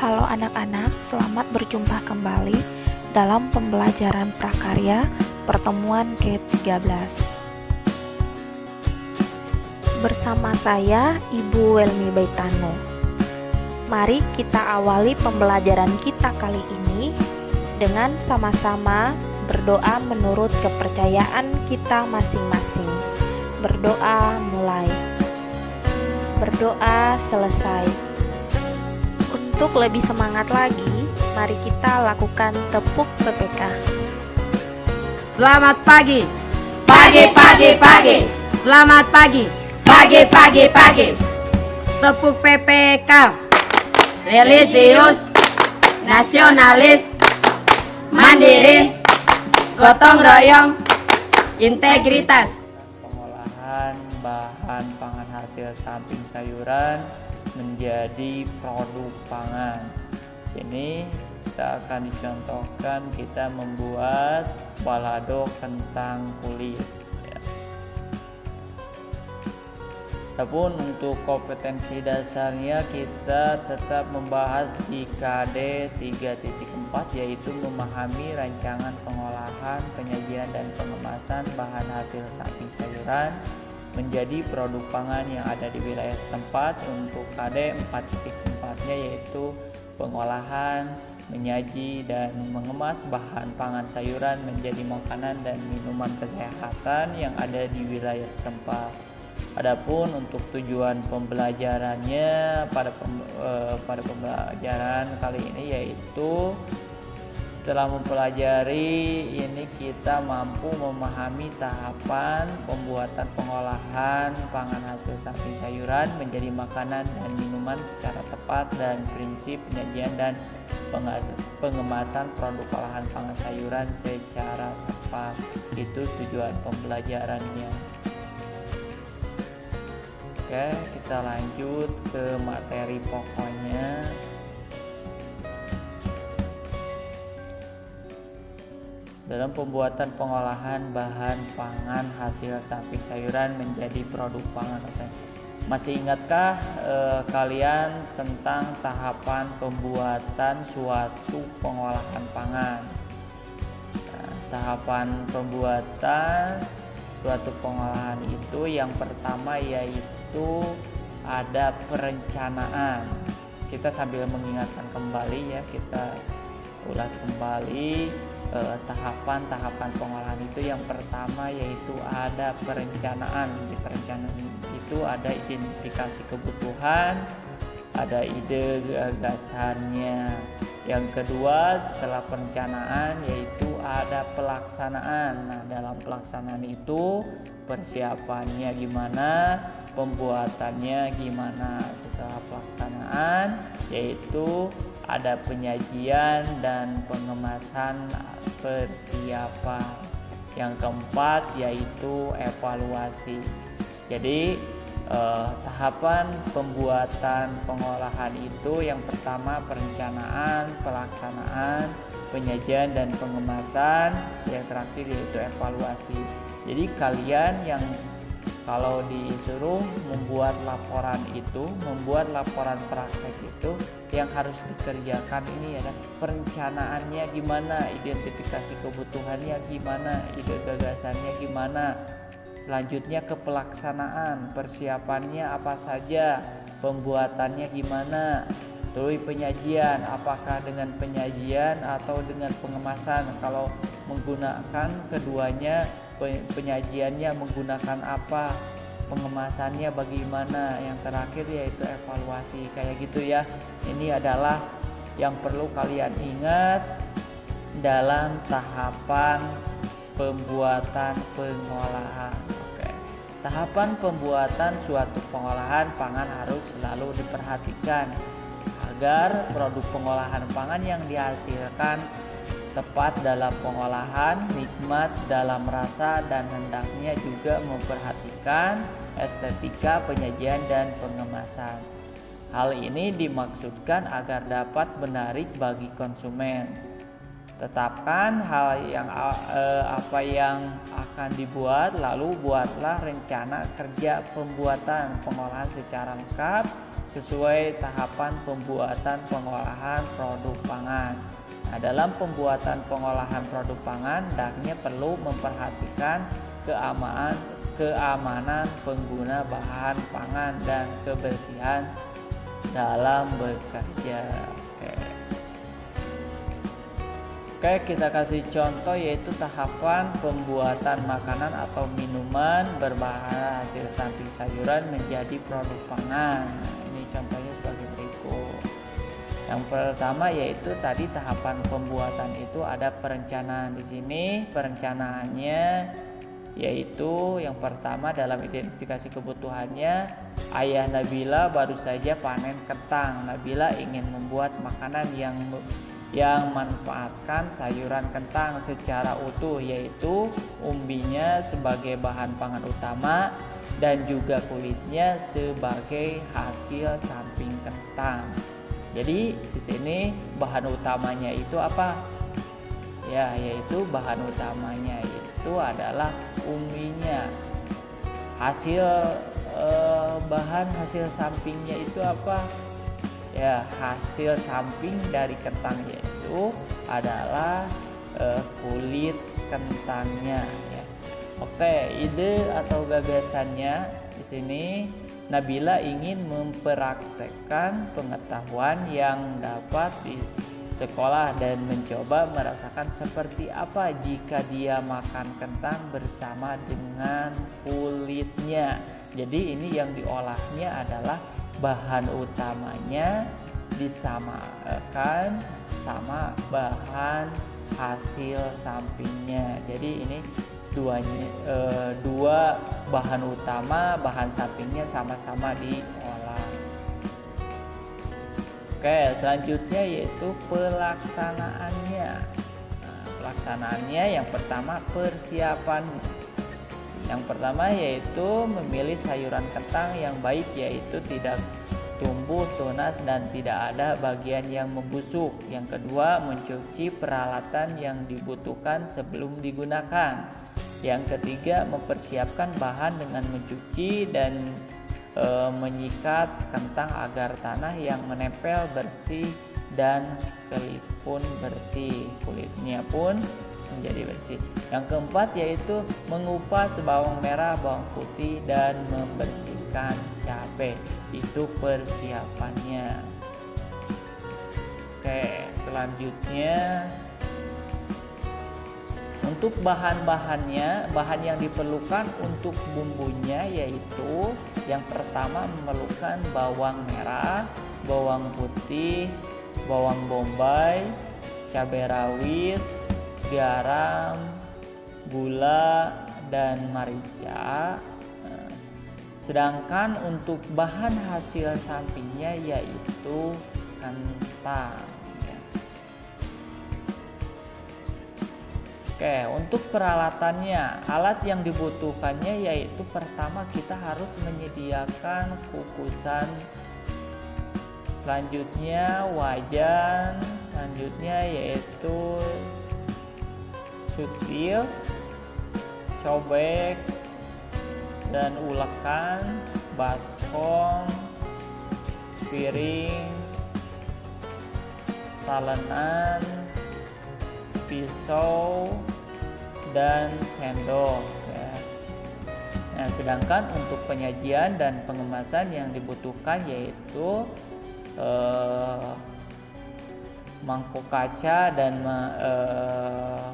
Halo anak-anak, selamat berjumpa kembali dalam pembelajaran prakarya pertemuan ke-13. Bersama saya, Ibu Welmi Baitano. Mari kita awali pembelajaran kita kali ini dengan sama-sama berdoa menurut kepercayaan kita masing-masing. Berdoa mulai. Berdoa selesai. Untuk lebih semangat lagi, mari kita lakukan tepuk PPK. Selamat pagi. Pagi, pagi, pagi. Selamat pagi. Pagi, pagi, pagi. Tepuk PPK. Religius, nasionalis, mandiri, gotong royong, integritas. Pengolahan bahan pangan hasil samping sayuran menjadi produk pangan. Sini kita akan dicontohkan kita membuat balado kentang kulit. Adapun untuk kompetensi dasarnya kita tetap membahas di KD 3.4, yaitu memahami rancangan pengolahan, penyajian dan pengemasan bahan hasil samping sayuran menjadi produk pangan yang ada di wilayah setempat. Untuk KD 4.4-nya yaitu pengolahan, menyaji dan mengemas bahan pangan sayuran menjadi makanan dan minuman kesehatan yang ada di wilayah setempat. Adapun untuk tujuan pembelajarannya pada pembelajaran kali ini yaitu setelah mempelajari ini kita mampu memahami tahapan pembuatan pengolahan pangan hasil samping sayuran menjadi makanan dan minuman secara tepat dan prinsip penyajian dan pengemasan produk olahan pangan sayuran secara tepat. Itu tujuan pembelajarannya. Oke, kita lanjut ke materi pokoknya. Dalam pembuatan pengolahan bahan pangan hasil samping sayuran menjadi produk pangan. Masih ingatkah kalian tentang tahapan pembuatan suatu pengolahan pangan? Tahapan pembuatan suatu pengolahan itu yang pertama yaitu ada perencanaan. Kita sambil mengingatkan kembali ya, kita ulas kembali tahapan-tahapan pengolahan itu. Yang pertama yaitu ada perencanaan. Di perencanaan itu ada identifikasi kebutuhan, ada ide gagasannya. Yang kedua setelah perencanaan yaitu ada pelaksanaan. Nah, dalam pelaksanaan itu persiapannya gimana, pembuatannya gimana. Setelah pelaksanaan yaitu ada penyajian dan pengemasan persiapan. Yang keempat yaitu evaluasi. Jadi tahapan pembuatan pengolahan itu yang pertama perencanaan, pelaksanaan, penyajian dan pengemasan, yang terakhir yaitu evaluasi. Jadi kalian yang kalau disuruh membuat laporan praktek itu yang harus dikerjakan ini adalah perencanaannya gimana, identifikasi kebutuhannya gimana, ide gagasannya gimana. Selanjutnya ke pelaksanaan, persiapannya apa saja, pembuatannya gimana. Terus penyajian, apakah dengan penyajian atau dengan pengemasan. Kalau menggunakan keduanya, penyajiannya menggunakan apa, pengemasannya bagaimana. Yang terakhir yaitu evaluasi, kayak gitu ya. Ini adalah yang perlu kalian ingat dalam tahapan pembuatan pengolahan. Oke. Tahapan pembuatan suatu pengolahan pangan harus selalu diperhatikan agar produk pengolahan pangan yang dihasilkan tepat dalam pengolahan, nikmat dalam rasa, dan hendaknya juga memperhatikan estetika penyajian dan pengemasan. Hal ini dimaksudkan agar dapat menarik bagi konsumen. Tetapkan hal yang apa yang akan dibuat, lalu buatlah rencana kerja pembuatan pengolahan secara lengkap sesuai tahapan pembuatan pengolahan produk pangan. Nah, dalam pembuatan pengolahan produk pangan, hendaknya perlu memperhatikan keamanan pengguna bahan pangan dan kebersihan dalam bekerja. Oke, kita kasih contoh yaitu tahapan pembuatan makanan atau minuman berbahan hasil samping sayuran menjadi produk pangan. Nah, ini contohnya sebagai berikut. Yang pertama yaitu tadi tahapan pembuatan itu ada perencanaan di sini. Perencanaannya yaitu yang pertama dalam identifikasi kebutuhannya, ayah Nabila baru saja panen kentang. Nabila ingin membuat makanan yang manfaatkan sayuran kentang secara utuh, yaitu umbinya sebagai bahan pangan utama dan juga kulitnya sebagai hasil samping kentang. Jadi di sini bahan utamanya itu apa? Ya, yaitu bahan utamanya itu adalah umbinya. Bahan hasil sampingnya itu apa? Ya, hasil samping dari kentang yaitu adalah kulit kentangnya. Ya. Oke, ide atau gagasannya di sini Nabila ingin mempraktekkan pengetahuan yang dapat di sekolah dan mencoba merasakan seperti apa jika dia makan kentang bersama dengan kulitnya. Jadi ini yang diolahnya adalah bahan utamanya disamakan sama bahan hasil sampingnya. Jadi ini dua bahan utama, bahan sampingnya sama-sama diolah. Oke, selanjutnya yaitu pelaksanaannya. Nah, pelaksanaannya yang pertama persiapan. Yang pertama yaitu memilih sayuran kentang yang baik, yaitu tidak tumbuh tunas dan tidak ada bagian yang membusuk. Yang kedua, mencuci peralatan yang dibutuhkan sebelum digunakan. Yang ketiga, mempersiapkan bahan dengan mencuci dan menyikat kentang agar tanah yang menempel bersih dan kulit pun bersih, kulitnya pun menjadi bersih. Yang keempat yaitu mengupas bawang merah, bawang putih dan membersihkan cabai. Itu persiapannya. Oke, selanjutnya untuk bahan-bahannya, bahan yang diperlukan untuk bumbunya yaitu yang pertama memerlukan bawang merah, bawang putih, bawang bombay, cabai rawit, garam, gula, dan merica. Sedangkan untuk bahan hasil sampingnya yaitu kentang. Oke, untuk peralatannya, alat yang dibutuhkannya yaitu pertama kita harus menyediakan kukusan, selanjutnya wajan, selanjutnya yaitu sutil, cobek, dan ulekan, baskom, piring, talenan, pisau, dan sendok ya. Nah, sedangkan untuk penyajian dan pengemasan yang dibutuhkan yaitu mangkuk kaca dan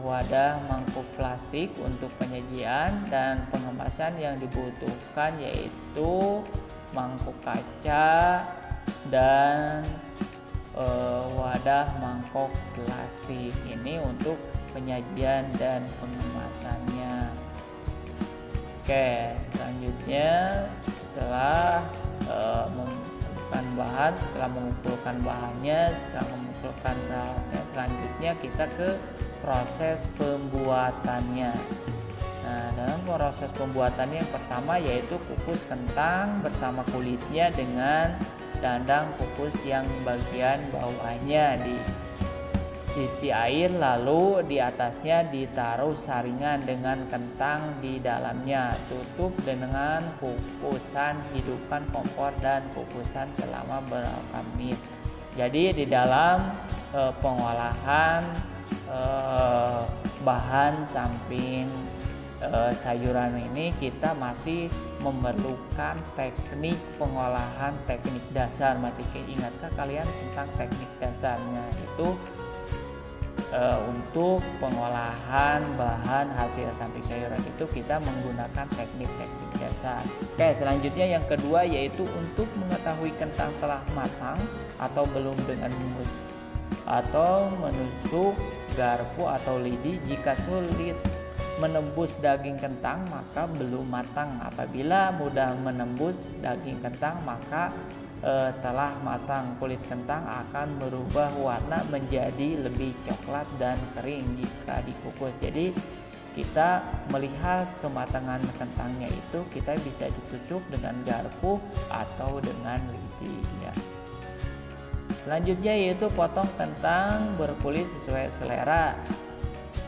wadah mangkuk plastik untuk penyajian, dan pengemasan yang dibutuhkan yaitu mangkuk kaca dan wadah mangkok plastik. Ini untuk penyajian dan pengemasannya. Oke, selanjutnya setelah mengumpulkan bahannya, setelah mengumpulkan peralatannya, selanjutnya kita ke proses pembuatannya. Nah, dalam proses pembuatannya yang pertama yaitu kukus kentang bersama kulitnya dengan dandang kukus yang bagian bawahnya isi air, lalu di atasnya ditaruh saringan dengan kentang di dalamnya. Tutup dengan kukusan, hidupkan kompor dan kukusan selama beberapa menit. Jadi di dalam pengolahan bahan samping sayuran ini kita masih memerlukan teknik pengolahan, teknik dasar. Masih ingatkah kalian tentang teknik dasarnya? Itu untuk pengolahan bahan hasil samping sayuran itu kita menggunakan teknik-teknik dasar. Oke, selanjutnya yang kedua yaitu untuk mengetahui kentang telah matang atau belum dengan menusuk garpu atau lidi. Jika sulit menembus daging kentang maka belum matang. Apabila mudah menembus daging kentang maka telah matang. Kulit kentang akan berubah warna menjadi lebih coklat dan kering jika dikukus. Jadi kita melihat kematangan kentangnya itu kita bisa ditusuk dengan garpu atau dengan lidi ya. Selanjutnya yaitu potong kentang berkulit sesuai selera,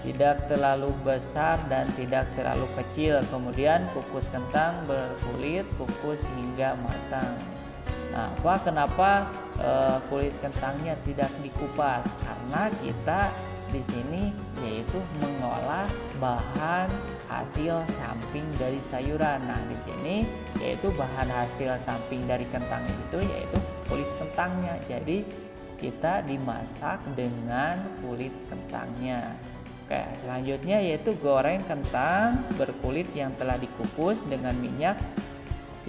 tidak terlalu besar dan tidak terlalu kecil. Kemudian kukus kentang berkulit, kukus hingga matang. Nah, kenapa kulit kentangnya tidak dikupas? Karena kita di sini yaitu mengolah bahan hasil samping dari sayuran. Nah, di sini yaitu bahan hasil samping dari kentang itu yaitu kulit kentangnya. Jadi kita dimasak dengan kulit kentangnya. Oke, selanjutnya yaitu goreng kentang berkulit yang telah dikukus dengan minyak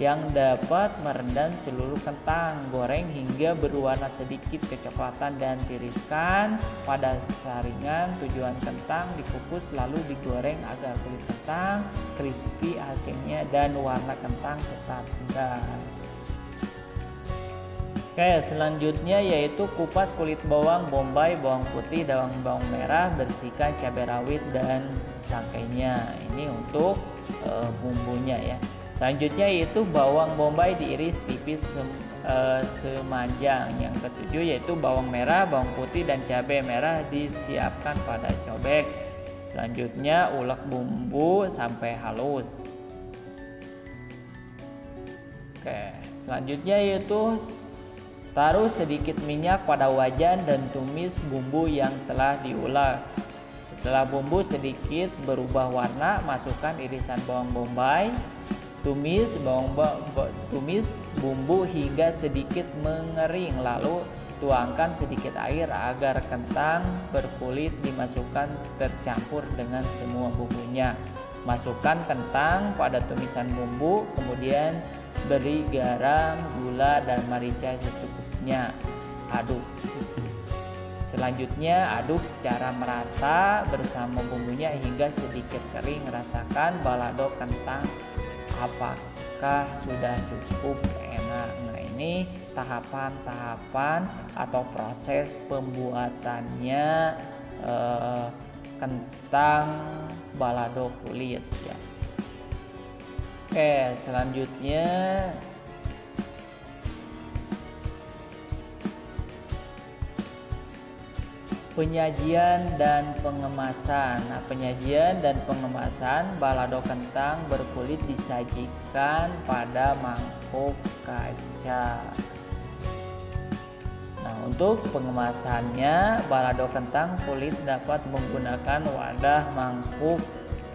yang dapat merendam seluruh kentang. Goreng hingga berwarna sedikit kecoklatan dan tiriskan pada saringan. Tujuan kentang dikukus lalu digoreng agar kulit kentang crispy hasilnya dan warna kentang tetap segar. Oke, selanjutnya yaitu kupas kulit bawang bombay, bawang putih, bawang merah, bersihkan cabai rawit dan tangkainya. Ini untuk bumbunya ya. Selanjutnya yaitu bawang bombay diiris tipis semanjang. Yang ketujuh yaitu bawang merah, bawang putih dan cabai merah disiapkan pada cobek. Selanjutnya ulek bumbu sampai halus. Oke, selanjutnya yaitu taruh sedikit minyak pada wajan dan tumis bumbu yang telah diulek. Setelah bumbu sedikit berubah warna, masukkan irisan bawang bombay. Tumis bumbu hingga sedikit mengering, lalu tuangkan sedikit air agar kentang berkulit dimasukkan tercampur dengan semua bumbunya. Masukkan kentang pada tumisan bumbu, kemudian beri garam, gula, dan merica secukupnya. Aduk. Selanjutnya aduk secara merata bersama bumbunya hingga sedikit kering. Rasakan balado kentang apakah sudah cukup enak. Nah, ini tahapan-tahapan atau proses pembuatannya kentang balado kulit ya. Oke, selanjutnya penyajian dan pengemasan. Nah, penyajian dan pengemasan balado kentang berkulit disajikan pada mangkuk kaca. Nah, untuk pengemasannya balado kentang kulit dapat menggunakan wadah mangkuk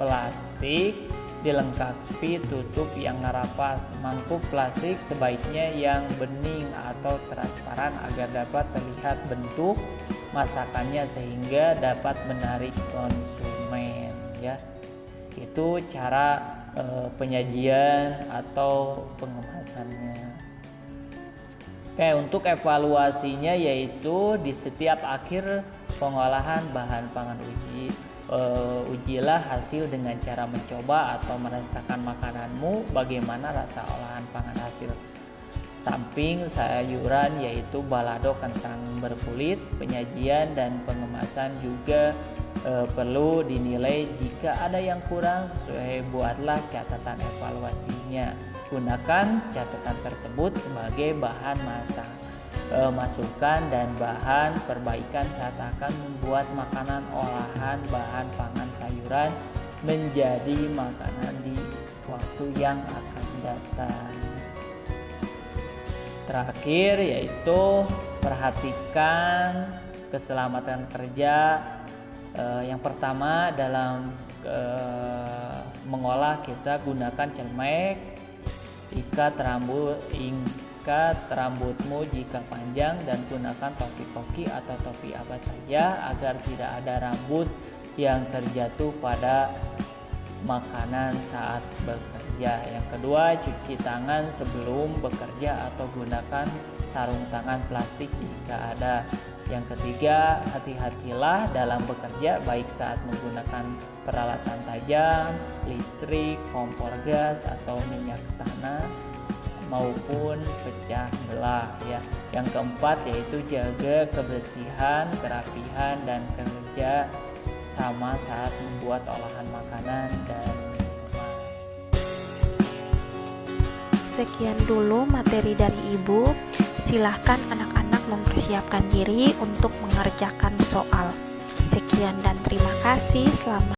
plastik dilengkapi tutup yang rapat. Mangkuk plastik sebaiknya yang bening atau transparan agar dapat terlihat bentuk masakannya sehingga dapat menarik konsumen ya. Itu cara penyajian atau pengemasannya. Oke, untuk evaluasinya yaitu di setiap akhir pengolahan bahan pangan ujilah hasil dengan cara mencoba atau merasakan makananmu bagaimana rasa olahan pangan hasil samping sayuran yaitu balado kentang berkulit. Penyajian dan pengemasan juga perlu dinilai. Jika ada yang kurang sesuai, buatlah catatan evaluasinya. Gunakan catatan tersebut sebagai bahan masak masukan dan bahan perbaikan saat akan membuat makanan olahan bahan pangan sayuran menjadi makanan di waktu yang akan datang. Terakhir yaitu perhatikan keselamatan kerja. Yang pertama dalam mengolah kita gunakan celemek, ikat rambutmu jika panjang dan gunakan topi koki atau topi apa saja agar tidak ada rambut yang terjatuh pada makanan saat bekerja. Yang kedua, cuci tangan sebelum bekerja atau gunakan sarung tangan plastik jika ada. Yang ketiga, hati-hatilah dalam bekerja baik saat menggunakan peralatan tajam, listrik, kompor gas atau minyak tanah maupun pecah belah ya. Yang keempat yaitu jaga kebersihan, kerapihan dan kerja sama saat membuat olahan makanan dan minuman. Sekian dulu materi dari Ibu. Silahkan anak-anak mempersiapkan diri untuk mengerjakan soal. Sekian dan terima kasih. Selamat